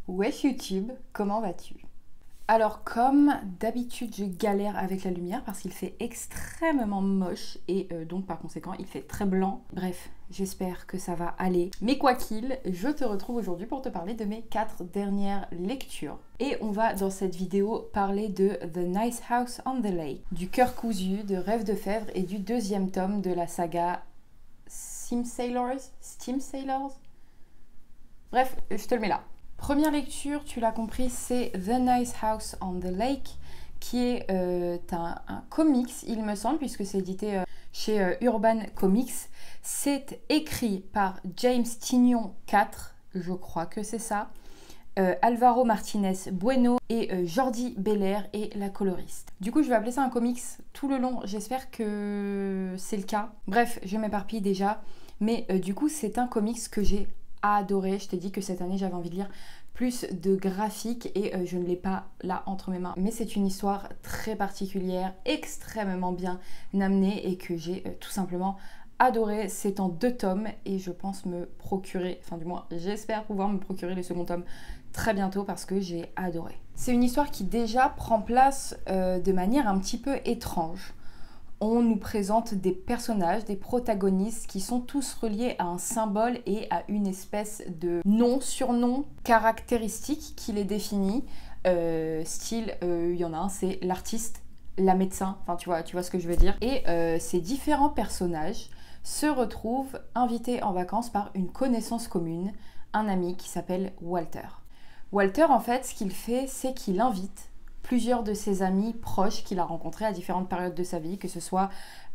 Wesh YouTube, comment vas-tu? Alors comme d'habitude je galère avec la lumière parce qu'il fait extrêmement moche et donc par conséquent il fait très blanc. Bref, j'espère que ça va aller. Mais quoi qu'il, je te retrouve aujourd'hui pour te parler de mes 4 dernières lectures. Et on va dans cette vidéo parler de The Nice House on the Lake, du Cœur cousu, de Rêve de Fèvre et du deuxième tome de la saga Steam Sailors. Bref, je te le mets là. Première lecture, tu l'as compris, c'est The Nice House on the Lake, qui est un comics, il me semble, puisque c'est édité chez Urban Comics. C'est écrit par James Tynion IV, je crois que c'est ça, Alvaro Martinez Bueno et Jordi Belair est la coloriste. Du coup, je vais appeler ça un comics tout le long, j'espère que c'est le cas. Bref, je m'éparpille déjà, mais du coup, c'est un comics que j'ai adoré. Je t'ai dit que cette année j'avais envie de lire plus de graphiques et je ne l'ai pas là entre mes mains, mais c'est une histoire très particulière, extrêmement bien amenée et que j'ai tout simplement adoré. C'est en 2 tomes et je pense me procurer, enfin du moins j'espère pouvoir me procurer le second tome très bientôt parce que j'ai adoré. C'est une histoire qui déjà prend place de manière un petit peu étrange. On nous présente des personnages, des protagonistes qui sont tous reliés à un symbole et à une espèce de nom-surnom caractéristique qui les définit. Style, il y en a un, c'est l'artiste, la médecin, enfin tu vois ce que je veux dire. Et ces différents personnages se retrouvent invités en vacances par une connaissance commune, un ami qui s'appelle Walter. Walter, en fait, ce qu'il fait, c'est qu'il invite plusieurs de ses amis proches qu'il a rencontrés à différentes périodes de sa vie, que ce soit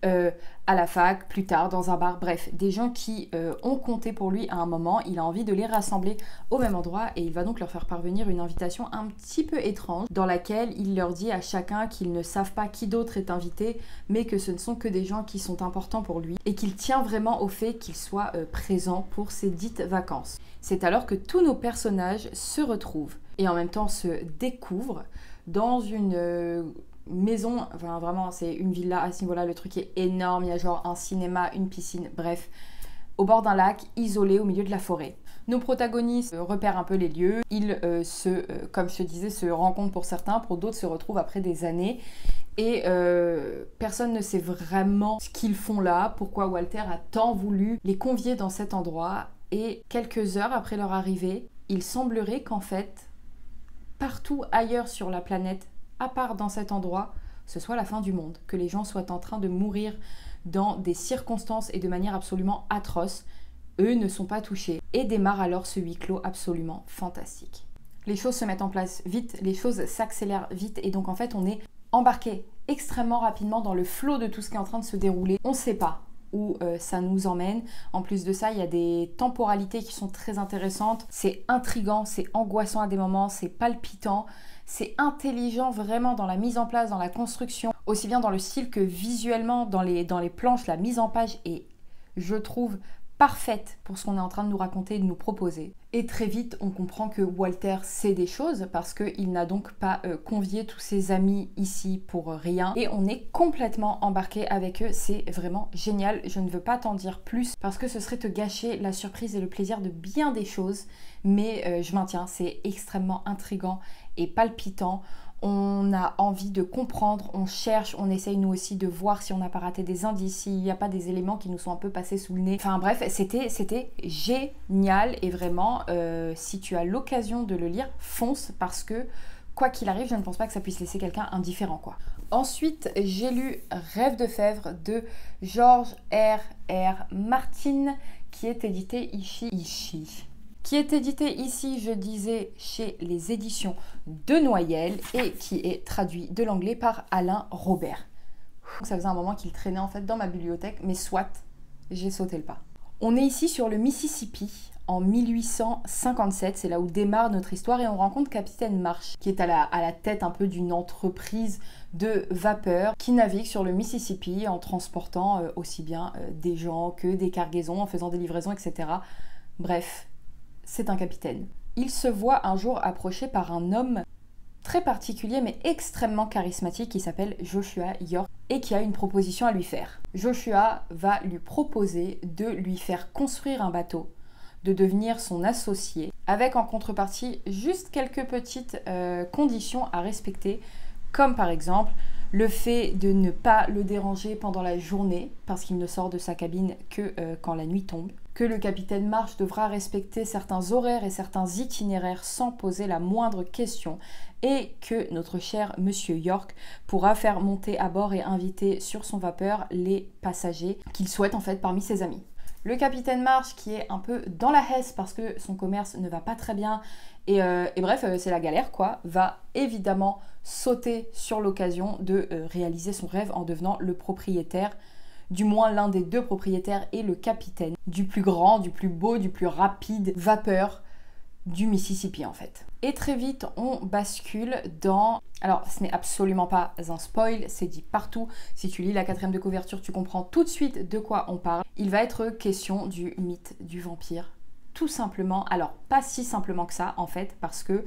à la fac, plus tard, dans un bar, bref, des gens qui ont compté pour lui à un moment. Il a envie de les rassembler au même endroit et il va donc leur faire parvenir une invitation un petit peu étrange dans laquelle il leur dit à chacun qu'ils ne savent pas qui d'autre est invité, mais que ce ne sont que des gens qui sont importants pour lui et qu'il tient vraiment au fait qu'ils soient présents pour ces dites vacances. C'est alors que tous nos personnages se retrouvent et en même temps se découvrent dans une maison, enfin vraiment c'est une villa à ce niveau-là, le truc est énorme, il y a genre un cinéma, une piscine, bref, au bord d'un lac, isolé au milieu de la forêt. Nos protagonistes repèrent un peu les lieux, ils comme je te disais, se rencontrent pour certains, pour d'autres se retrouvent après des années et personne ne sait vraiment ce qu'ils font là, pourquoi Walter a tant voulu les convier dans cet endroit et quelques heures après leur arrivée, il semblerait qu'en fait, partout ailleurs sur la planète, à part dans cet endroit, ce soit la fin du monde, que les gens soient en train de mourir dans des circonstances et de manière absolument atroce. Eux ne sont pas touchés et démarre alors ce huis clos absolument fantastique. Les choses se mettent en place vite, les choses s'accélèrent vite et donc en fait on est embarqué extrêmement rapidement dans le flot de tout ce qui est en train de se dérouler. On ne sait pas où ça nous emmène. En plus de ça, il y a des temporalités qui sont très intéressantes. C'est intriguant, c'est angoissant à des moments, c'est palpitant, c'est intelligent vraiment dans la mise en place, dans la construction, aussi bien dans le style que visuellement, dans les planches, la mise en page est, je trouve, parfaite pour ce qu'on est en train de nous raconter et de nous proposer. Et très vite, on comprend que Walter sait des choses parce qu'il n'a donc pas convié tous ses amis ici pour rien. Et on est complètement embarqué avec eux. C'est vraiment génial. Je ne veux pas t'en dire plus parce que ce serait te gâcher la surprise et le plaisir de bien des choses. Mais je maintiens, c'est extrêmement intriguant et palpitant. On a envie de comprendre, on cherche, on essaye nous aussi de voir si on n'a pas raté des indices, s'il n'y a pas des éléments qui nous sont un peu passés sous le nez. Enfin bref, c'était génial et vraiment, si tu as l'occasion de le lire, fonce parce que quoi qu'il arrive, je ne pense pas que ça puisse laisser quelqu'un indifférent quoi. Ensuite, j'ai lu Rêve de Fèvre de George R.R. Martin qui est édité ici, je disais, chez les éditions de Noyelles et qui est traduit de l'anglais par Alain Robert. Ça faisait un moment qu'il traînait en fait dans ma bibliothèque, mais soit, j'ai sauté le pas. On est ici sur le Mississippi en 1857, c'est là où démarre notre histoire et on rencontre Capitaine Marsh qui est à la tête un peu d'une entreprise de vapeur qui navigue sur le Mississippi en transportant aussi bien des gens que des cargaisons, en faisant des livraisons, etc. Bref, c'est un capitaine. Il se voit un jour approché par un homme très particulier mais extrêmement charismatique qui s'appelle Joshua York et qui a une proposition à lui faire. Joshua va lui proposer de lui faire construire un bateau de devenir son associé, avec en contrepartie juste quelques petites conditions à respecter, comme par exemple le fait de ne pas le déranger pendant la journée, parce qu'il ne sort de sa cabine que quand la nuit tombe, que le capitaine Marsh devra respecter certains horaires et certains itinéraires sans poser la moindre question, et que notre cher Monsieur York pourra faire monter à bord et inviter sur son vapeur les passagers qu'il souhaite en fait parmi ses amis. Le capitaine Marsh qui est un peu dans la hesse parce que son commerce ne va pas très bien et bref c'est la galère quoi, va évidemment sauter sur l'occasion de réaliser son rêve en devenant le propriétaire, du moins l'un des deux propriétaires et le capitaine du plus grand, du plus beau, du plus rapide vapeur du Mississippi en fait. Et très vite on bascule dans... Alors ce n'est absolument pas un spoil, c'est dit partout. Si tu lis la 4e de couverture, tu comprends tout de suite de quoi on parle. Il va être question du mythe du vampire. Tout simplement, alors pas si simplement que ça en fait, parce que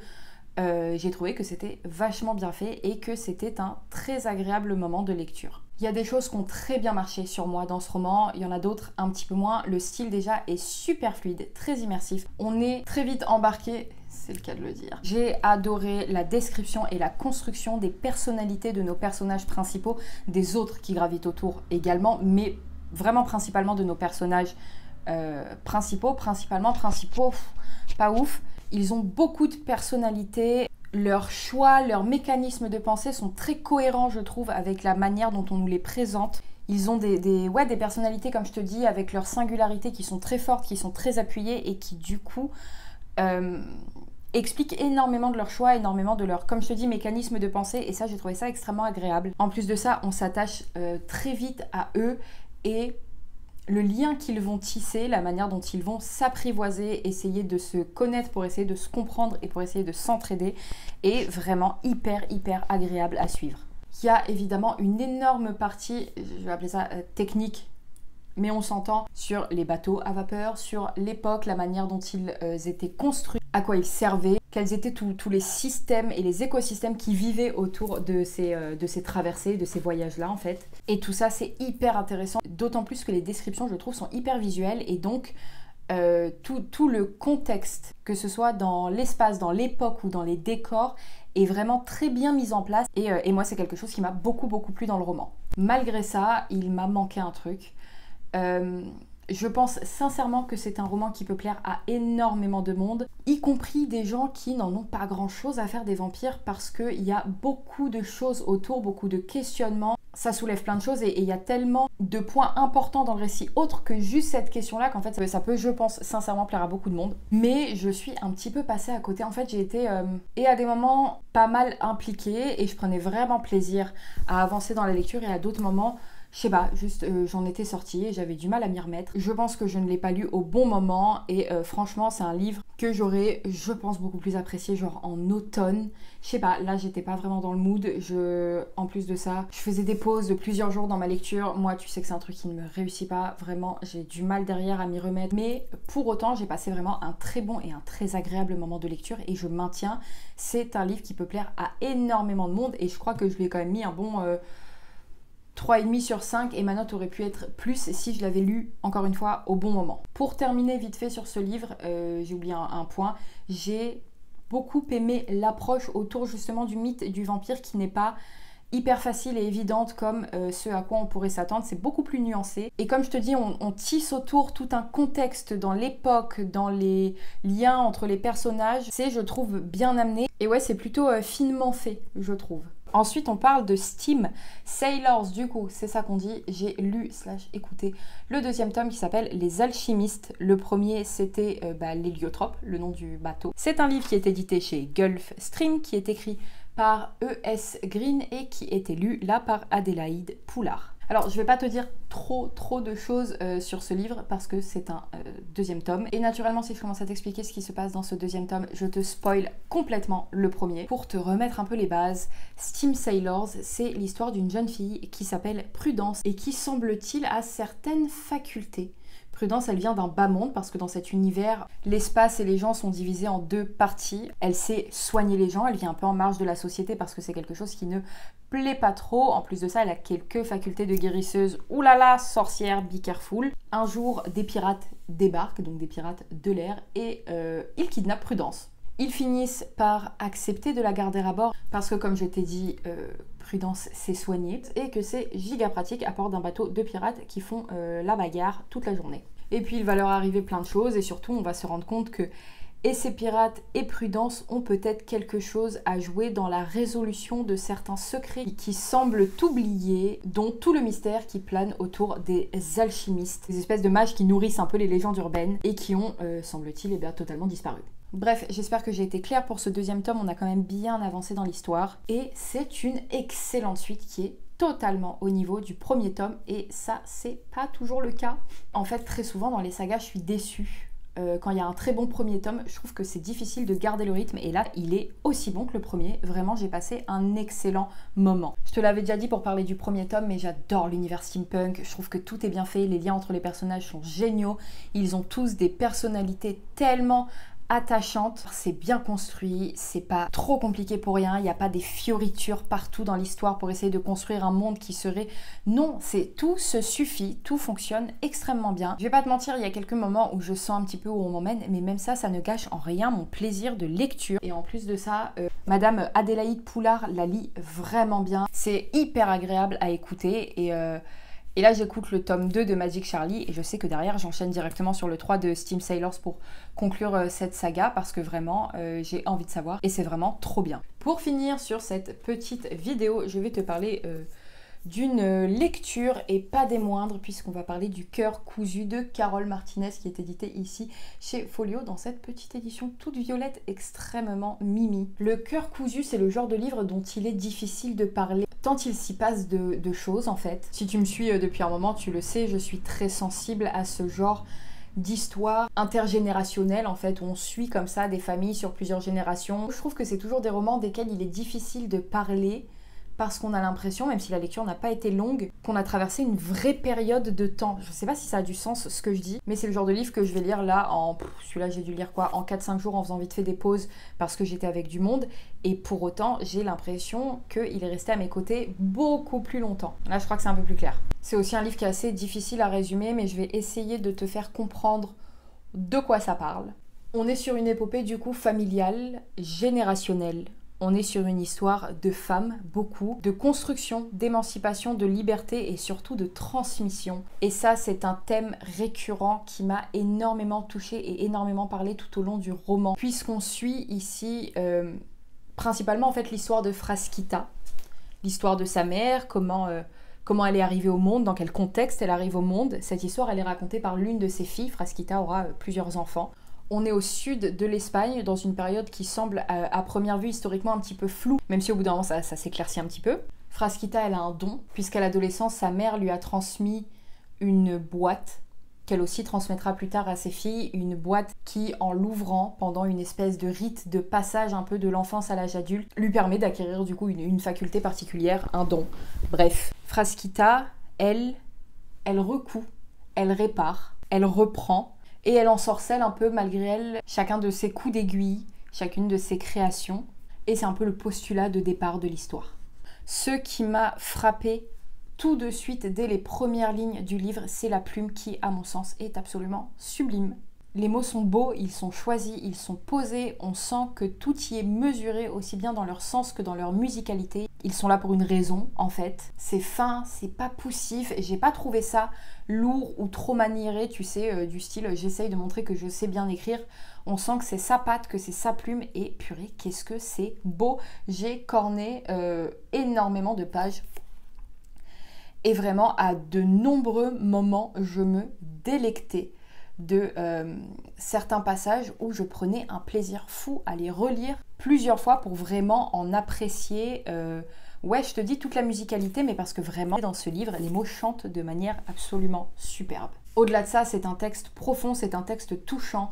j'ai trouvé que c'était vachement bien fait et que c'était un très agréable moment de lecture. Il y a des choses qui ont très bien marché sur moi dans ce roman, il y en a d'autres un petit peu moins. Le style déjà est super fluide, très immersif. On est très vite embarqué, c'est le cas de le dire. J'ai adoré la description et la construction des personnalités de nos personnages principaux, des autres qui gravitent autour également, mais vraiment principalement de nos personnages principaux, pas ouf. Ils ont beaucoup de personnalité, leurs choix, leurs mécanismes de pensée sont très cohérents je trouve avec la manière dont on nous les présente. Ils ont des personnalités comme je te dis avec leurs singularités qui sont très fortes, qui sont très appuyées et qui du coup expliquent énormément de leurs choix, énormément de leurs, comme je te dis, mécanismes de pensée et ça j'ai trouvé ça extrêmement agréable. En plus de ça on s'attache très vite à eux et le lien qu'ils vont tisser, la manière dont ils vont s'apprivoiser, essayer de se connaître pour essayer de se comprendre et pour essayer de s'entraider est vraiment hyper agréable à suivre. Il y a évidemment une énorme partie, je vais appeler ça technique, mais on s'entend sur les bateaux à vapeur, sur l'époque, la manière dont ils étaient construits, à quoi ils servaient, quels étaient tous les systèmes et les écosystèmes qui vivaient autour de ces traversées, de ces voyages-là en fait. Et tout ça c'est hyper intéressant, d'autant plus que les descriptions je trouve sont hyper visuelles et donc tout le contexte, que ce soit dans l'espace, dans l'époque ou dans les décors, est vraiment très bien mis en place et moi c'est quelque chose qui m'a beaucoup plu dans le roman. Malgré ça, il m'a manqué un truc. Je pense sincèrement que c'est un roman qui peut plaire à énormément de monde, y compris des gens qui n'en ont pas grand chose à faire des vampires parce qu'il y a beaucoup de choses autour, beaucoup de questionnements, ça soulève plein de choses et il y a tellement de points importants dans le récit autres que juste cette question-là qu'en fait ça peut, je pense, sincèrement plaire à beaucoup de monde. Mais je suis un petit peu passée à côté, en fait j'ai été et à des moments pas mal impliquée et je prenais vraiment plaisir à avancer dans la lecture et à d'autres moments je sais pas, juste j'en étais sortie et j'avais du mal à m'y remettre. Je pense que je ne l'ai pas lu au bon moment et franchement c'est un livre que j'aurais, je pense, beaucoup plus apprécié genre en automne. Je sais pas, là j'étais pas vraiment dans le mood. En plus de ça, je faisais des pauses de plusieurs jours dans ma lecture. Moi tu sais que c'est un truc qui ne me réussit pas, vraiment j'ai du mal derrière à m'y remettre. Mais pour autant j'ai passé vraiment un très bon et un très agréable moment de lecture et je maintiens, c'est un livre qui peut plaire à énormément de monde et je crois que je lui ai quand même mis un bon... 3,5 sur 5 et ma note aurait pu être plus si je l'avais lu, encore une fois, au bon moment. Pour terminer vite fait sur ce livre, j'ai oublié un point, j'ai beaucoup aimé l'approche autour justement du mythe du vampire qui n'est pas hyper facile et évidente comme ce à quoi on pourrait s'attendre, c'est beaucoup plus nuancé. Et comme je te dis, on tisse autour tout un contexte dans l'époque, dans les liens entre les personnages, c'est, je trouve, bien amené. Et ouais, c'est plutôt finement fait, je trouve. Ensuite, on parle de Steam Sailors, du coup, c'est ça qu'on dit. J'ai lu / écouté le deuxième tome qui s'appelle Les Alchimistes. Le premier, c'était l'Héliotrope, le nom du bateau. C'est un livre qui est édité chez Gulfstream, qui est écrit par E.S. Green et qui est lu là par Adélaïde Poulard. Alors, je vais pas te dire trop de choses sur ce livre parce que c'est un deuxième tome. Et naturellement, si je commence à t'expliquer ce qui se passe dans ce deuxième tome, je te spoil complètement le premier. Pour te remettre un peu les bases, Steam Sailors, c'est l'histoire d'une jeune fille qui s'appelle Prudence et qui, semble-t-il, a certaines facultés. Prudence, elle vient d'un bas monde parce que dans cet univers, l'espace et les gens sont divisés en deux parties. Elle sait soigner les gens, elle vit un peu en marge de la société parce que c'est quelque chose qui ne plaît pas trop. En plus de ça, elle a quelques facultés de guérisseuse. Ouh là là, sorcière, be careful. Un jour, des pirates débarquent, donc des pirates de l'air, et ils kidnappent Prudence. Ils finissent par accepter de la garder à bord parce que, comme je t'ai dit, Prudence s'est soignée et que c'est giga pratique à bord d'un bateau de pirates qui font la bagarre toute la journée. Et puis il va leur arriver plein de choses et surtout on va se rendre compte que et ces pirates et Prudence ont peut-être quelque chose à jouer dans la résolution de certains secrets qui semblent oubliés, dont tout le mystère qui plane autour des alchimistes, des espèces de mages qui nourrissent un peu les légendes urbaines et qui ont, semble-t-il, totalement disparu. Bref, j'espère que j'ai été claire pour ce deuxième tome, on a quand même bien avancé dans l'histoire et c'est une excellente suite qui est totalement au niveau du premier tome et ça c'est pas toujours le cas. En fait très souvent dans les sagas je suis déçue. Quand il y a un très bon premier tome, je trouve que c'est difficile de garder le rythme et là il est aussi bon que le premier. Vraiment j'ai passé un excellent moment. Je te l'avais déjà dit pour parler du premier tome mais j'adore l'univers steampunk, je trouve que tout est bien fait, les liens entre les personnages sont géniaux, ils ont tous des personnalités tellement attachante, c'est bien construit, c'est pas trop compliqué pour rien, il n'y a pas des fioritures partout dans l'histoire pour essayer de construire un monde qui serait... Non, c'est tout se suffit, tout fonctionne extrêmement bien. Je vais pas te mentir, il y a quelques moments où je sens un petit peu où on m'emmène, mais même ça, ça ne gâche en rien mon plaisir de lecture. Et en plus de ça, Madame Adélaïde Poulard la lit vraiment bien, c'est hyper agréable à écouter et là, j'écoute le tome 2 de Magic Charlie et je sais que derrière, j'enchaîne directement sur le 3 de Steam Sailors pour conclure cette saga parce que vraiment, j'ai envie de savoir et c'est vraiment trop bien. Pour finir sur cette petite vidéo, je vais te parler d'une lecture et pas des moindres puisqu'on va parler du Cœur cousu de Carole Martinez qui est édité ici chez Folio dans cette petite édition toute violette extrêmement mimi. Le Cœur cousu, c'est le genre de livre dont il est difficile de parler tant il s'y passe de choses en fait. Si tu me suis depuis un moment, tu le sais, je suis très sensible à ce genre d'histoire intergénérationnelle en fait, où on suit comme ça des familles sur plusieurs générations. Je trouve que c'est toujours des romans desquels il est difficile de parler parce qu'on a l'impression, même si la lecture n'a pas été longue, qu'on a traversé une vraie période de temps. Je sais pas si ça a du sens ce que je dis, mais c'est le genre de livre que je vais lire là en... Celui-là j'ai dû lire quoi en 4-5 jours en faisant vite fait des pauses parce que j'étais avec du monde et pour autant j'ai l'impression qu'il est resté à mes côtés beaucoup plus longtemps. Là je crois que c'est un peu plus clair. C'est aussi un livre qui est assez difficile à résumer mais je vais essayer de te faire comprendre de quoi ça parle. On est sur une épopée du coup familiale, générationnelle. On est sur une histoire de femmes, beaucoup, de construction, d'émancipation, de liberté et surtout de transmission. Et ça, c'est un thème récurrent qui m'a énormément touchée et énormément parlé tout au long du roman. Puisqu'on suit ici principalement en fait l'histoire de Frasquita, l'histoire de sa mère, comment elle est arrivée au monde, dans quel contexte elle arrive au monde. Cette histoire, elle est racontée par l'une de ses filles. Frasquita aura plusieurs enfants. On est au sud de l'Espagne, dans une période qui semble à première vue historiquement un petit peu floue, même si au bout d'un moment ça s'éclaircit un petit peu. Frasquita, elle a un don, puisqu'à l'adolescence, sa mère lui a transmis une boîte, qu'elle aussi transmettra plus tard à ses filles, une boîte qui, en l'ouvrant pendant une espèce de rite de passage un peu de l'enfance à l'âge adulte, lui permet d'acquérir du coup une faculté particulière, un don. Bref, Frasquita, elle recoue, elle répare, elle reprend, et elle ensorcelle un peu malgré elle chacun de ses coups d'aiguille, chacune de ses créations. Et c'est un peu le postulat de départ de l'histoire. Ce qui m'a frappé tout de suite dès les premières lignes du livre, c'est la plume qui, à mon sens, est absolument sublime. Les mots sont beaux, ils sont choisis, ils sont posés, on sent que tout y est mesuré aussi bien dans leur sens que dans leur musicalité. Ils sont là pour une raison en fait. C'est fin, c'est pas poussif, et j'ai pas trouvé ça lourd ou trop maniéré, tu sais, du style j'essaye de montrer que je sais bien écrire. On sent que c'est sa patte, que c'est sa plume, et purée, qu'est-ce que c'est beau. J'ai corné énormément de pages. Et vraiment, à de nombreux moments, je me délectais de certains passages où je prenais un plaisir fou à les relire plusieurs fois pour vraiment en apprécier, ouais, je te dis toute la musicalité, mais parce que vraiment, dans ce livre, les mots chantent de manière absolument superbe. Au-delà de ça, c'est un texte profond, c'est un texte touchant,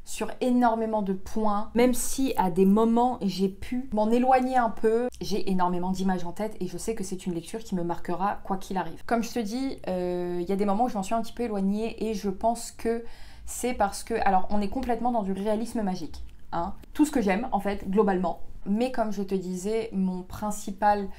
sur énormément de points, même si à des moments j'ai pu m'en éloigner un peu, j'ai énormément d'images en tête et je sais que c'est une lecture qui me marquera quoi qu'il arrive. Comme je te dis, il y a des moments où je m'en suis un petit peu éloignée et je pense que c'est parce que, alors on est complètement dans du réalisme magique, hein, tout ce que j'aime en fait, globalement, mais comme je te disais, mon principal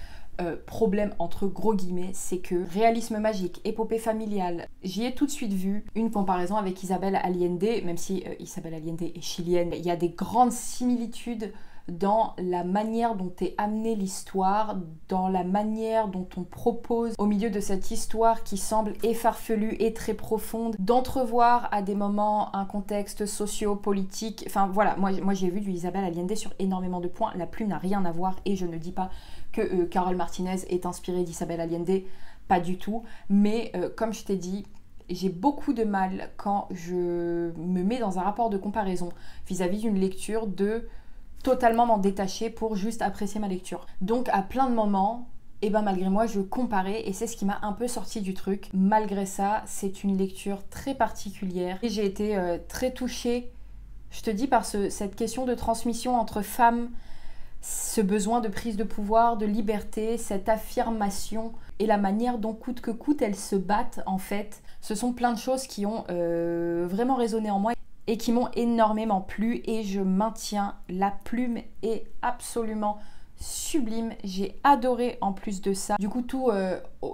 problème entre gros guillemets, c'est que réalisme magique, épopée familiale, j'y ai tout de suite vu une comparaison avec Isabelle Allende, même si Isabelle Allende est chilienne, il y a des grandes similitudes dans la manière dont est amenée l'histoire, dans la manière dont on propose au milieu de cette histoire qui semble effarfelue et très profonde, d'entrevoir à des moments un contexte socio-politique. Enfin voilà, moi j'ai vu du Isabelle Allende sur énormément de points, la plume n'a rien à voir et je ne dis pas que Carol Martinez est inspirée d'Isabelle Allende, pas du tout, mais comme je t'ai dit, j'ai beaucoup de mal quand je me mets dans un rapport de comparaison vis-à-vis d'une lecture de totalement m'en détacher pour juste apprécier ma lecture. Donc à plein de moments, et ben malgré moi je comparais et c'est ce qui m'a un peu sorti du truc. Malgré ça, c'est une lecture très particulière et j'ai été très touchée, je te dis, par cette question de transmission entre femmes, ce besoin de prise de pouvoir, de liberté, cette affirmation et la manière dont coûte que coûte elles se battent en fait. Ce sont plein de choses qui ont vraiment résonné en moi et qui m'ont énormément plu et je maintiens, la plume est absolument sublime, j'ai adoré en plus de ça. Du coup tout,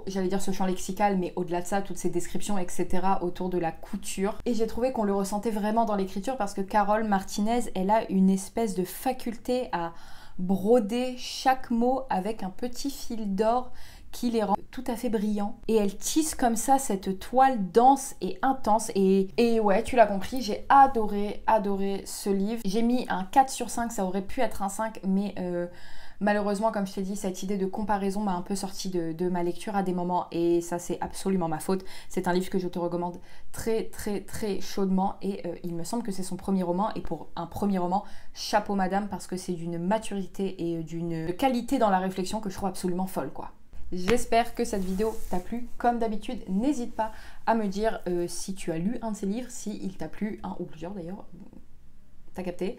j'allais dire ce champ lexical, mais au-delà de ça, toutes ces descriptions, etc. autour de la couture. Et j'ai trouvé qu'on le ressentait vraiment dans l'écriture parce que Carol Martinez, elle a une espèce de faculté à broder chaque mot avec un petit fil d'or qui les rend tout à fait brillants. Et elle tisse comme ça cette toile dense et intense. Et ouais, tu l'as compris, j'ai adoré ce livre. J'ai mis un 4 sur 5, ça aurait pu être un 5, mais malheureusement, comme je t'ai dit, cette idée de comparaison m'a un peu sorti de ma lecture à des moments. Et ça, c'est absolument ma faute. C'est un livre que je te recommande très chaudement. Et il me semble que c'est son premier roman. Et pour un premier roman, chapeau madame, parce que c'est d'une maturité et d'une qualité dans la réflexion que je trouve absolument folle, quoi. J'espère que cette vidéo t'a plu. Comme d'habitude, n'hésite pas à me dire si tu as lu un de ces livres, s'il t'a plu, un ou plusieurs d'ailleurs, t'as capté.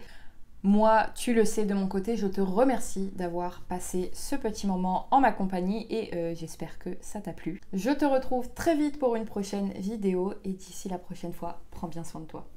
Moi, tu le sais de mon côté, je te remercie d'avoir passé ce petit moment en ma compagnie et j'espère que ça t'a plu. Je te retrouve très vite pour une prochaine vidéo et d'ici la prochaine fois, prends bien soin de toi.